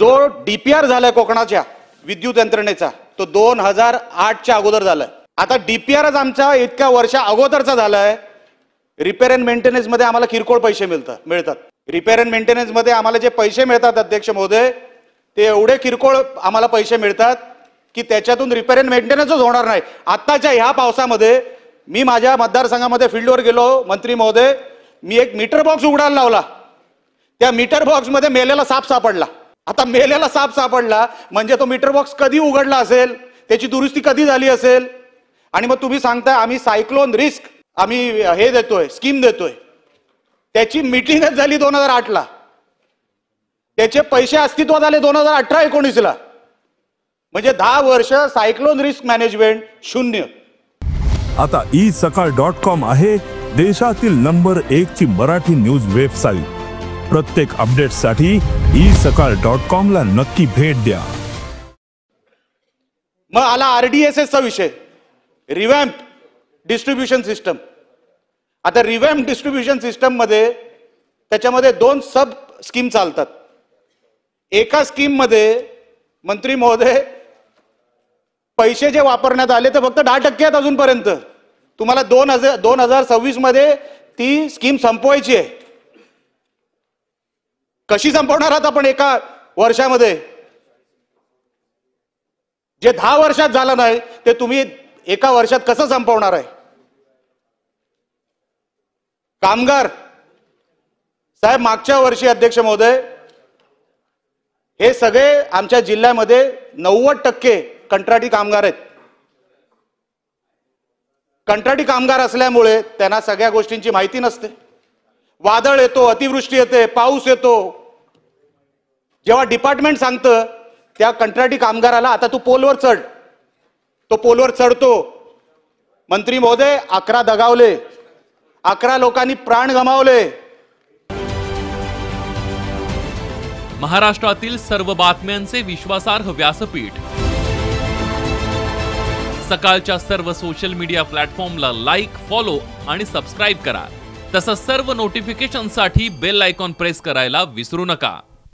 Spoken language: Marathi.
जो डीपीआर झालाय कोकणाच्या विद्युत यंत्रणेचा तो 2008च्या अगोदर झालाय। आता डीपीआरच आमचा इतक्या वर्षा अगोदरचा झालाय। रिपेअर अँड मेंटेनन्स मध्ये आम्हाला किरकोळ पैसे मिळतात। रिपेअर अँड मेंटेनन्स मध्ये आम्हाला जे पैसे मिळतात अध्यक्ष महोदय ते एवढे किरकोळ आम्हाला पैसे मिळतात की त्याच्यातून रिपेअर अँड मेंटेनन्सच होणार नाही। आत्ताच्या ह्या पावसामध्ये मी माझ्या मतदारसंघामध्ये फील्डवर गेलो मंत्री महोदय, मी एक मीटर बॉक्स उघडायला लावला, त्या मीटर बॉक्स मध्ये मेलेला साप सापडला। आता मेलेला साप सापडला म्हणजे तो मीटर बॉक्स कधी उघडला असेल, त्याची दुरुस्ती कधी झाली असेल, आणि मग तुम्ही सांगताय आम्ही सायक्लोन रिस्क आम्ही हे देतोय स्कीम देतोय। त्याची मीटिंगच झाली 2008 ला, त्याचे पैसे अस्तित्वात आले 2018-19 ला, म्हणजे 10 वर्ष सायक्लोन रिस्क मॅनेजमेंट शून्य। आता isakal.com आहे देशातील नंबर 1 ची मराठी न्यूज वेबसाईट। प्रत्येक अपडेटसाठी isakal.com ला नक्की भेट द्या। मग आला आरडीएसएसचा विषय, रिवॅम्प डिस्ट्रीब्युशन सिस्टम। आता रिवॅम्प डिस्ट्रीब्युशन सिस्टम मध्ये त्याच्यामध्ये 2 सब स्कीम चालतात। एका स्कीम मध्ये मंत्री महोदय पैसे जे वापरण्यात आले ते फक्त 10% आहेत अजूनपर्यंत। तुम्हाला 2026 मध्ये ती स्कीम संपवायची आहे। कशी संपवणार आहात आपण एका वर्षामध्ये? जे 10 वर्षात झालं नाही ते तुम्ही एका वर्षात कसं संपवणार आहे? कामगार साहेब, मागच्या वर्षी अध्यक्ष महोदय हे सगळे आमच्या जिल्ह्यामध्ये 90% कंत्राटी कामगार आहेत। कंत्राटी कामगार असल्यामुळे त्यांना सगळ्या गोष्टींची माहिती नसते। वादळ येतो, अतिवृष्टी येते, पाऊस येतो, जेव्हा डिपार्टमेंट सांगतं त्या कंत्राटी कामगाराला आता तू पोलवर चढ, तो पोलवर चढतो। मंत्री महोदय 11 दगावले, 11 लोकांनी प्राण गमावले। महाराष्ट्रातील सर्व बातम्यांचे विश्वासार्ह व्यासपीठ, सकाळच्या सर्व सोशल मीडिया प्लॅटफॉर्मला लाईक, फॉलो आणि सबस्क्राईब करा। तसंच सर्व नोटिफिकेशनसाठी बेल आयकॉन प्रेस करायला विसरू नका।